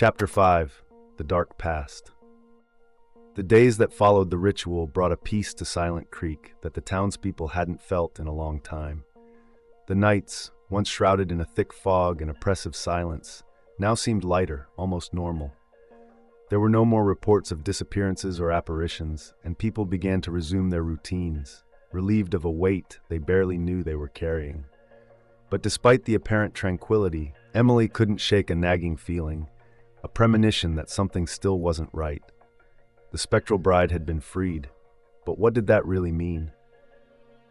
Chapter 5. The Dark Past. The days that followed the ritual brought a peace to Silent Creek that the townspeople hadn't felt in a long time. The nights, once shrouded in a thick fog and oppressive silence, now seemed lighter, almost normal. There were no more reports of disappearances or apparitions, and people began to resume their routines, relieved of a weight they barely knew they were carrying. But despite the apparent tranquility, Emily couldn't shake a nagging feeling, a premonition that something still wasn't right. The Spectral Bride had been freed, but what did that really mean?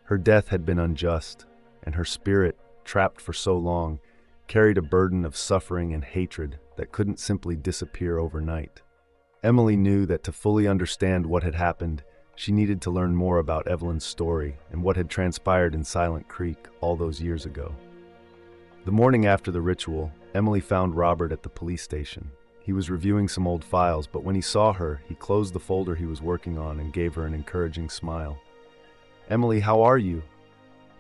Her death had been unjust, and her spirit, trapped for so long, carried a burden of suffering and hatred that couldn't simply disappear overnight. Emily knew that to fully understand what had happened, she needed to learn more about Evelyn's story and what had transpired in Silent Creek all those years ago. The morning after the ritual, Emily found Robert at the police station. He was reviewing some old files, but when he saw her, he closed the folder he was working on and gave her an encouraging smile. "Emily, how are you?"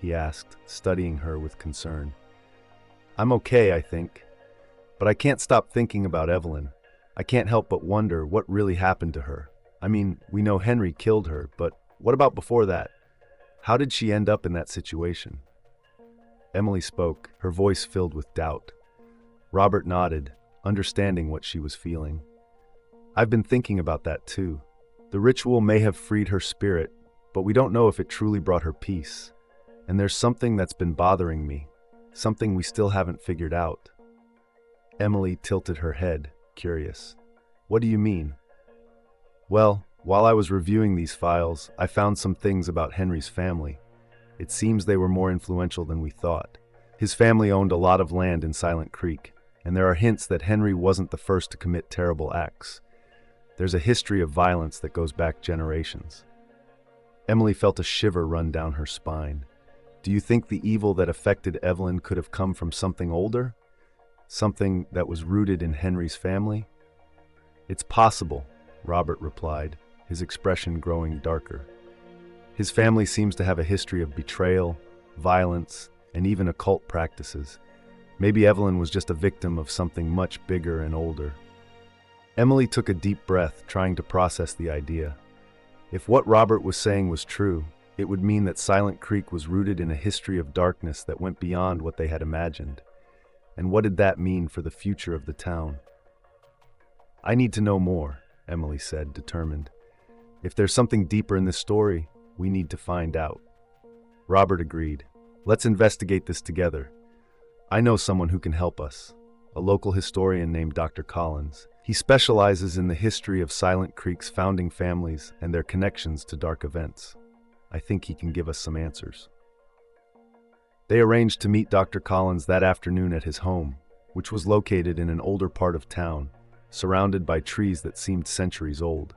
he asked, studying her with concern. "I'm okay, I think. But I can't stop thinking about Evelyn. I can't help but wonder what really happened to her. I mean, we know Henry killed her, but what about before that? How did she end up in that situation?" Emily spoke, her voice filled with doubt. Robert nodded, understanding what she was feeling. "I've been thinking about that too. The ritual may have freed her spirit, but we don't know if it truly brought her peace. And there's something that's been bothering me, something we still haven't figured out." Emily tilted her head, curious. "What do you mean?" "Well, while I was reviewing these files, I found some things about Henry's family. It seems they were more influential than we thought. His family owned a lot of land in Silent Creek, and there are hints that Henry wasn't the first to commit terrible acts. There's a history of violence that goes back generations." Emily felt a shiver run down her spine. "Do you think the evil that affected Evelyn could have come from something older? Something that was rooted in Henry's family?" "It's possible," Robert replied, his expression growing darker. "His family seems to have a history of betrayal, violence, and even occult practices. Maybe Evelyn was just a victim of something much bigger and older." Emily took a deep breath, trying to process the idea. If what Robert was saying was true, it would mean that Silent Creek was rooted in a history of darkness that went beyond what they had imagined. And what did that mean for the future of the town? "I need to know more," Emily said, determined. "If there's something deeper in this story, we need to find out." Robert agreed. "Let's investigate this together. I know someone who can help us, a local historian named Dr. Collins. He specializes in the history of Silent Creek's founding families and their connections to dark events. I think he can give us some answers." They arranged to meet Dr. Collins that afternoon at his home, which was located in an older part of town, surrounded by trees that seemed centuries old.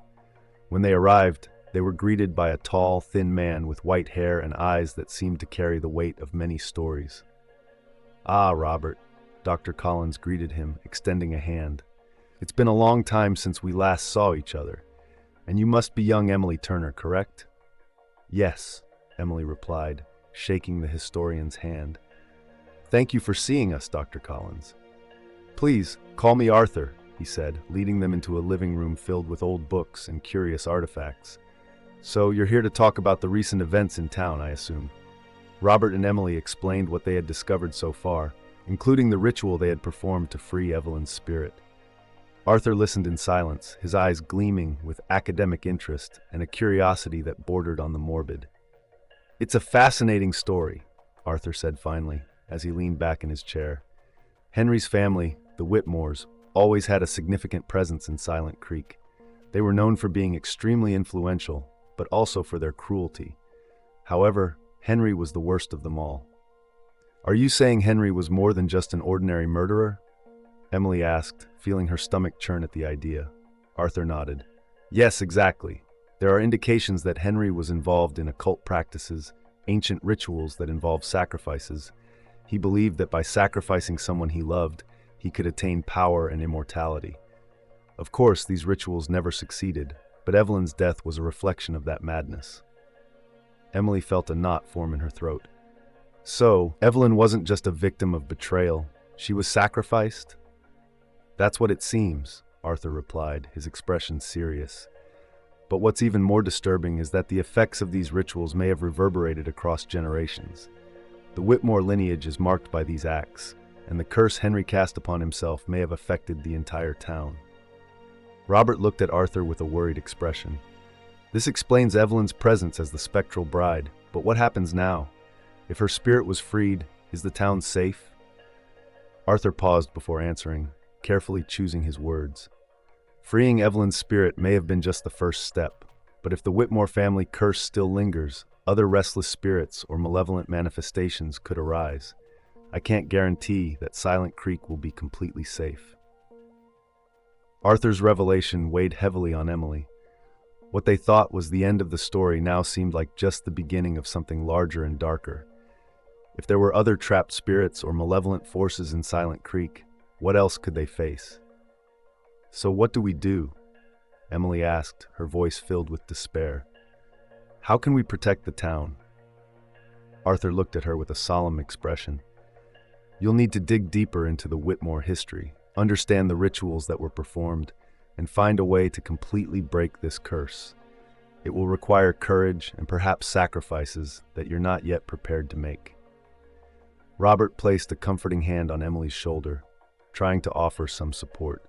When they arrived, they were greeted by a tall, thin man with white hair and eyes that seemed to carry the weight of many stories. "Ah, Robert," Dr. Collins greeted him, extending a hand. "It's been a long time since we last saw each other. And you must be young Emily Turner, correct?" "Yes," Emily replied, shaking the historian's hand. "Thank you for seeing us, Dr. Collins." "Please, call me Arthur," he said, leading them into a living room filled with old books and curious artifacts. "So you're here to talk about the recent events in town, I assume." Robert and Emily explained what they had discovered so far, including the ritual they had performed to free Evelyn's spirit. Arthur listened in silence, his eyes gleaming with academic interest and a curiosity that bordered on the morbid. "It's a fascinating story," Arthur said finally, as he leaned back in his chair. "Henry's family, the Whitmores, always had a significant presence in Silent Creek. They were known for being extremely influential, but also for their cruelty. However, Henry was the worst of them all." "Are you saying Henry was more than just an ordinary murderer?" Emily asked, feeling her stomach churn at the idea. Arthur nodded. "Yes, exactly. There are indications that Henry was involved in occult practices, ancient rituals that involve sacrifices. He believed that by sacrificing someone he loved, he could attain power and immortality. Of course, these rituals never succeeded, but Evelyn's death was a reflection of that madness." Emily felt a knot form in her throat. "So, Evelyn wasn't just a victim of betrayal. She was sacrificed?" That's what it seems, Arthur replied, his expression serious. But what's even more disturbing is that the effects of these rituals may have reverberated across generations. The Whitmore lineage is marked by these acts, and the curse Henry cast upon himself may have affected the entire town. Robert looked at Arthur with a worried expression. This explains Evelyn's presence as the Spectral Bride, but what happens now? If her spirit was freed, is the town safe? Arthur paused before answering, carefully choosing his words. Freeing Evelyn's spirit may have been just the first step, but if the Whitmore family curse still lingers, other restless spirits or malevolent manifestations could arise. I can't guarantee that Silent Creek will be completely safe. Arthur's revelation weighed heavily on Emily. What they thought was the end of the story now seemed like just the beginning of something larger and darker. If there were other trapped spirits or malevolent forces in Silent Creek, what else could they face? So what do we do? Emily asked, her voice filled with despair. How can we protect the town? Arthur looked at her with a solemn expression. You'll need to dig deeper into the Whitmore history, understand the rituals that were performed, and find a way to completely break this curse. It will require courage and perhaps sacrifices that you're not yet prepared to make. Robert placed a comforting hand on Emily's shoulder, trying to offer some support.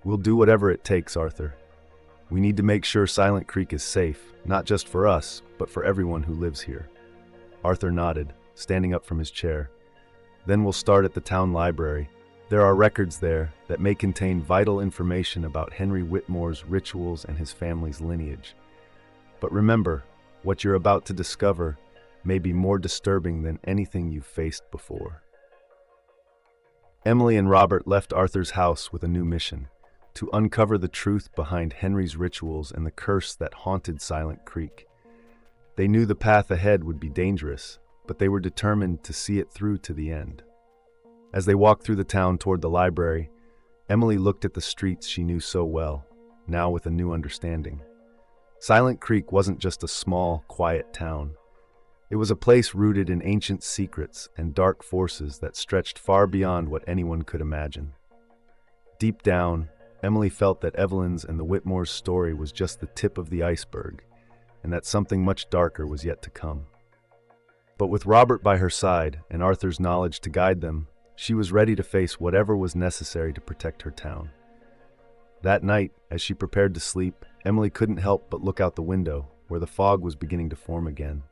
We'll do whatever it takes, Arthur. We need to make sure Silent Creek is safe, not just for us, but for everyone who lives here. Arthur nodded, standing up from his chair. Then we'll start at the town library. There are records there that may contain vital information about Henry Whitmore's rituals and his family's lineage. But remember, what you're about to discover may be more disturbing than anything you've faced before. Emily and Robert left Arthur's house with a new mission: to uncover the truth behind Henry's rituals and the curse that haunted Silent Creek. They knew the path ahead would be dangerous, but they were determined to see it through to the end. As they walked through the town toward the library, Emily looked at the streets she knew so well, now with a new understanding. Silent Creek wasn't just a small, quiet town. It was a place rooted in ancient secrets and dark forces that stretched far beyond what anyone could imagine. Deep down, Emily felt that Evelyn's and the Whitmores' story was just the tip of the iceberg, and that something much darker was yet to come. But with Robert by her side and Arthur's knowledge to guide them, she was ready to face whatever was necessary to protect her town. That night, as she prepared to sleep, Emily couldn't help but look out the window, where the fog was beginning to form again.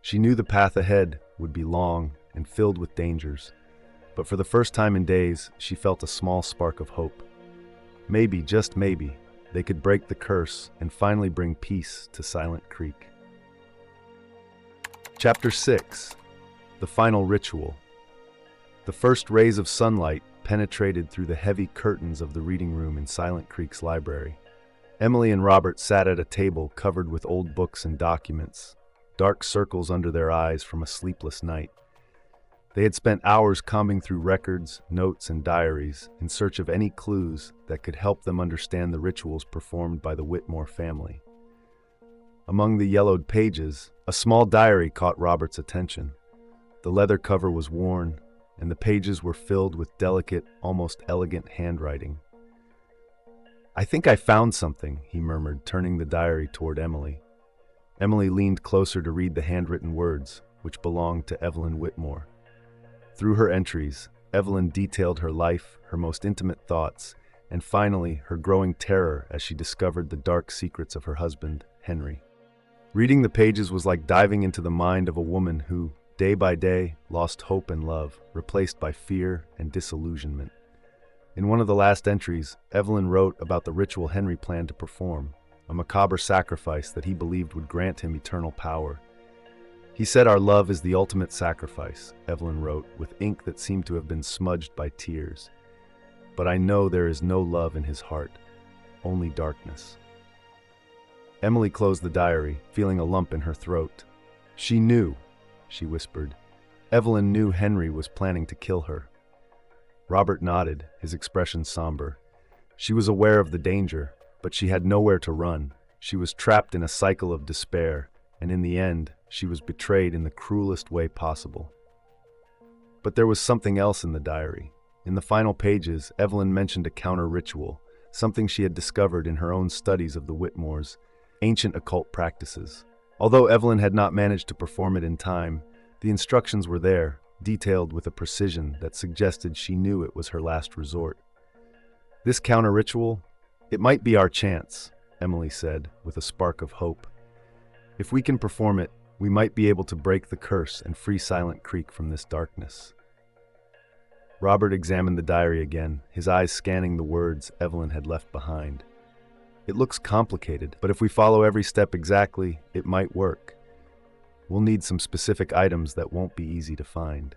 She knew the path ahead would be long and filled with dangers, but for the first time in days, she felt a small spark of hope. Maybe, just maybe, they could break the curse and finally bring peace to Silent Creek. Chapter 6. The Final Ritual. The first rays of sunlight penetrated through the heavy curtains of the reading room in Silent Creek's library. Emily and Robert sat at a table covered with old books and documents, dark circles under their eyes from a sleepless night. They had spent hours combing through records, notes, and diaries in search of any clues that could help them understand the rituals performed by the Whitmore family. Among the yellowed pages, a small diary caught Robert's attention. The leather cover was worn, and the pages were filled with delicate, almost elegant handwriting. "I think I found something," he murmured, turning the diary toward Emily. Emily leaned closer to read the handwritten words, which belonged to Evelyn Whitmore. Through her entries, Evelyn detailed her life, her most intimate thoughts, and finally her growing terror as she discovered the dark secrets of her husband, Henry. Reading the pages was like diving into the mind of a woman who, day by day, lost hope and love, replaced by fear and disillusionment. In one of the last entries, Evelyn wrote about the ritual Henry planned to perform, a macabre sacrifice that he believed would grant him eternal power. "He said our love is the ultimate sacrifice," Evelyn wrote, with ink that seemed to have been smudged by tears. "But I know there is no love in his heart, only darkness." Emily closed the diary, feeling a lump in her throat. She knew, she whispered. Evelyn knew Henry was planning to kill her. Robert nodded, his expression somber. She was aware of the danger, but she had nowhere to run. She was trapped in a cycle of despair, and in the end, she was betrayed in the cruelest way possible. But there was something else in the diary, In the final pages, Evelyn mentioned a counter-ritual, something she had discovered in her own studies of the Whitmores' ancient occult practices. Although Evelyn had not managed to perform it in time, the instructions were there, detailed with a precision that suggested she knew it was her last resort. This counter-ritual, it might be our chance, Emily said, with a spark of hope. If we can perform it, we might be able to break the curse and free Silent Creek from this darkness. Robert examined the diary again, his eyes scanning the words Evelyn had left behind. It looks complicated, but if we follow every step exactly, it might work. We'll need some specific items that won't be easy to find.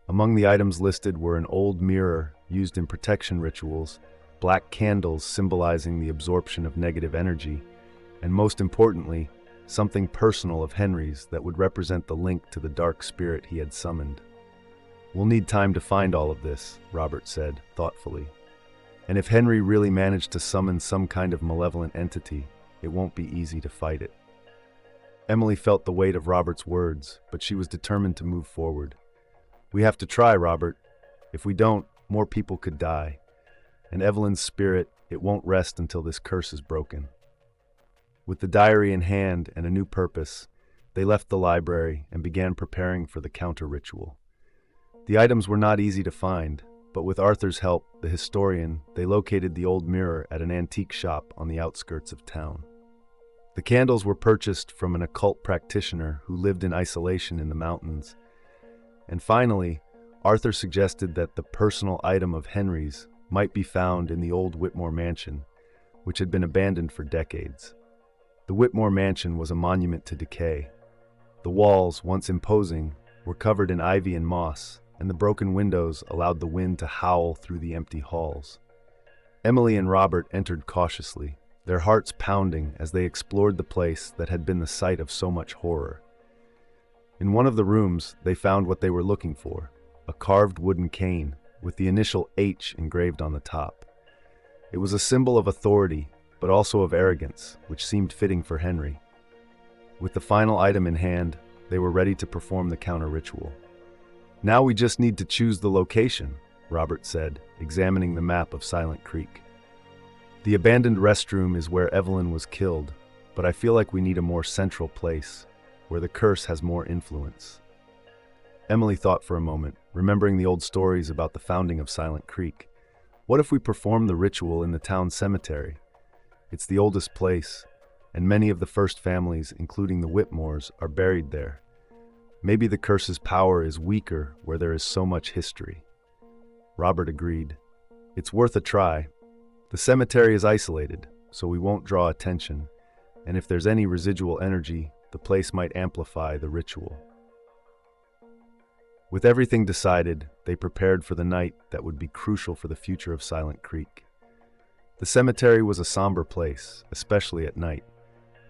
Among the items listed were an old mirror used in protection rituals, black candles symbolizing the absorption of negative energy, and most importantly, something personal of Henry's that would represent the link to the dark spirit he had summoned. We'll need time to find all of this, Robert said, thoughtfully. And if Henry really managed to summon some kind of malevolent entity, it won't be easy to fight it. Emily felt the weight of Robert's words, but she was determined to move forward. We have to try, Robert. If we don't, more people could die. And Evelyn's spirit, it won't rest until this curse is broken. With the diary in hand and a new purpose, they left the library and began preparing for the counter-ritual. The items were not easy to find, but with Arthur's help, the historian, they located the old mirror at an antique shop on the outskirts of town. The candles were purchased from an occult practitioner who lived in isolation in the mountains. And finally, Arthur suggested that the personal item of Henry's might be found in the old Whitmore mansion, which had been abandoned for decades. The Whitmore mansion was a monument to decay. The walls, once imposing, were covered in ivy and moss, and the broken windows allowed the wind to howl through the empty halls. Emily and Robert entered cautiously, their hearts pounding as they explored the place that had been the site of so much horror. In one of the rooms, they found what they were looking for, a carved wooden cane with the initial H engraved on the top. It was a symbol of authority, but also of arrogance, which seemed fitting for Henry. With the final item in hand, they were ready to perform the counter-ritual. Now we just need to choose the location, Robert said, examining the map of Silent Creek. The abandoned restroom is where Evelyn was killed, but I feel like we need a more central place, where the curse has more influence. Emily thought for a moment, remembering the old stories about the founding of Silent Creek. What if we perform the ritual in the town cemetery? It's the oldest place, and many of the first families, including the Whitmores, are buried there. Maybe the curse's power is weaker where there is so much history. Robert agreed. It's worth a try. The cemetery is isolated, so we won't draw attention, and if there's any residual energy, the place might amplify the ritual. With everything decided, they prepared for the night that would be crucial for the future of Silent Creek. The cemetery was a somber place, especially at night.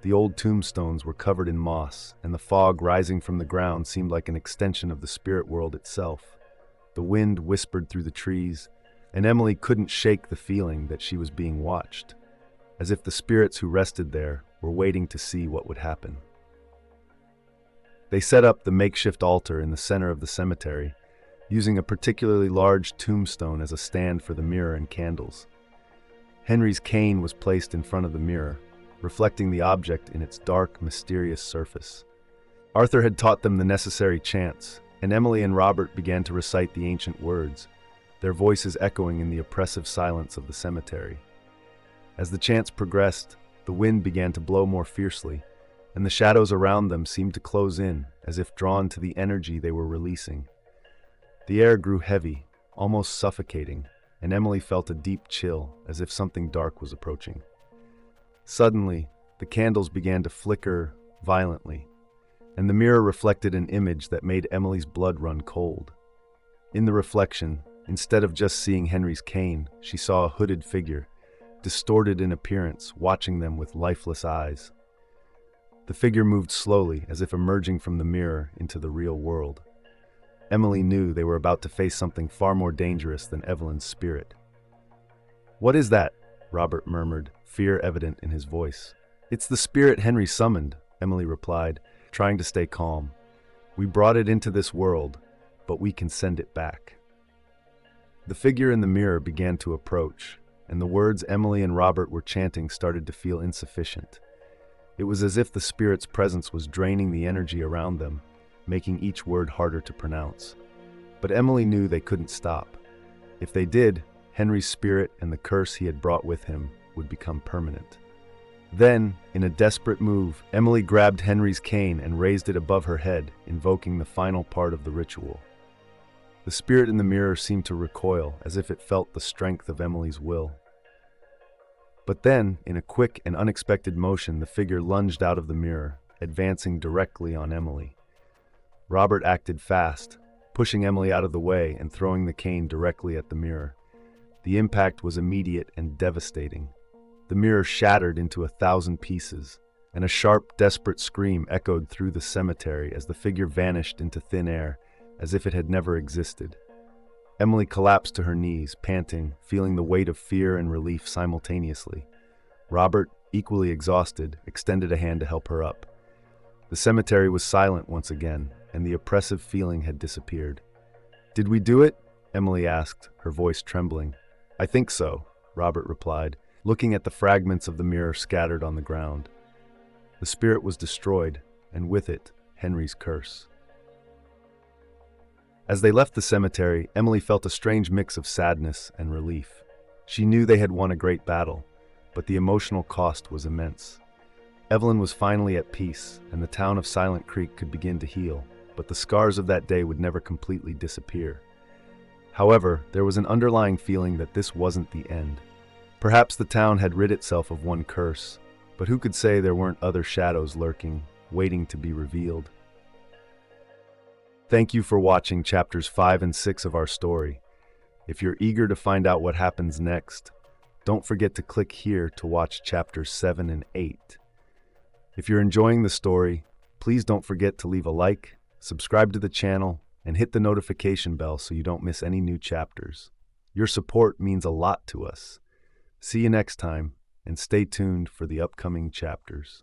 The old tombstones were covered in moss, and the fog rising from the ground seemed like an extension of the spirit world itself. The wind whispered through the trees, and Emily couldn't shake the feeling that she was being watched, as if the spirits who rested there were waiting to see what would happen. They set up the makeshift altar in the center of the cemetery, using a particularly large tombstone as a stand for the mirror and candles. Henry's cane was placed in front of the mirror, reflecting the object in its dark, mysterious surface. Arthur had taught them the necessary chants, and Emily and Robert began to recite the ancient words, their voices echoing in the oppressive silence of the cemetery. As the chants progressed, the wind began to blow more fiercely, and the shadows around them seemed to close in, as if drawn to the energy they were releasing. The air grew heavy, almost suffocating, and Emily felt a deep chill, as if something dark was approaching. Suddenly, the candles began to flicker violently, and the mirror reflected an image that made Emily's blood run cold. In the reflection, instead of just seeing Henry's cane, she saw a hooded figure, distorted in appearance, watching them with lifeless eyes. The figure moved slowly, as if emerging from the mirror into the real world. Emily knew they were about to face something far more dangerous than Evelyn's spirit. "What is that?" Robert murmured, fear evident in his voice. "It's the spirit Henry summoned," Emily replied, trying to stay calm. "We brought it into this world, but we can send it back." The figure in the mirror began to approach, and the words Emily and Robert were chanting started to feel insufficient. It was as if the spirit's presence was draining the energy around them, making each word harder to pronounce. But Emily knew they couldn't stop. If they did, Henry's spirit and the curse he had brought with him would become permanent. Then, in a desperate move, Emily grabbed Henry's cane and raised it above her head, invoking the final part of the ritual. The spirit in the mirror seemed to recoil, as if it felt the strength of Emily's will. But then, in a quick and unexpected motion, the figure lunged out of the mirror, advancing directly on Emily. Robert acted fast, pushing Emily out of the way and throwing the cane directly at the mirror. The impact was immediate and devastating. The mirror shattered into 1,000 pieces, and a sharp, desperate scream echoed through the cemetery as the figure vanished into thin air, as if it had never existed. Emily collapsed to her knees, panting, feeling the weight of fear and relief simultaneously. Robert, equally exhausted, extended a hand to help her up. The cemetery was silent once again, and the oppressive feeling had disappeared. "Did we do it?" Emily asked, her voice trembling. "I think so," Robert replied, looking at the fragments of the mirror scattered on the ground. The spirit was destroyed, and with it, Henry's curse. As they left the cemetery, Emily felt a strange mix of sadness and relief. She knew they had won a great battle, but the emotional cost was immense. Evelyn was finally at peace, and the town of Silent Creek could begin to heal, but the scars of that day would never completely disappear. However, there was an underlying feeling that this wasn't the end. Perhaps the town had rid itself of one curse, but who could say there weren't other shadows lurking, waiting to be revealed? Thank you for watching chapters 5 and 6 of our story. If you're eager to find out what happens next, don't forget to click here to watch chapters 7 and 8. If you're enjoying the story, please don't forget to leave a like, subscribe to the channel, and hit the notification bell so you don't miss any new chapters. Your support means a lot to us. See you next time, and stay tuned for the upcoming chapters.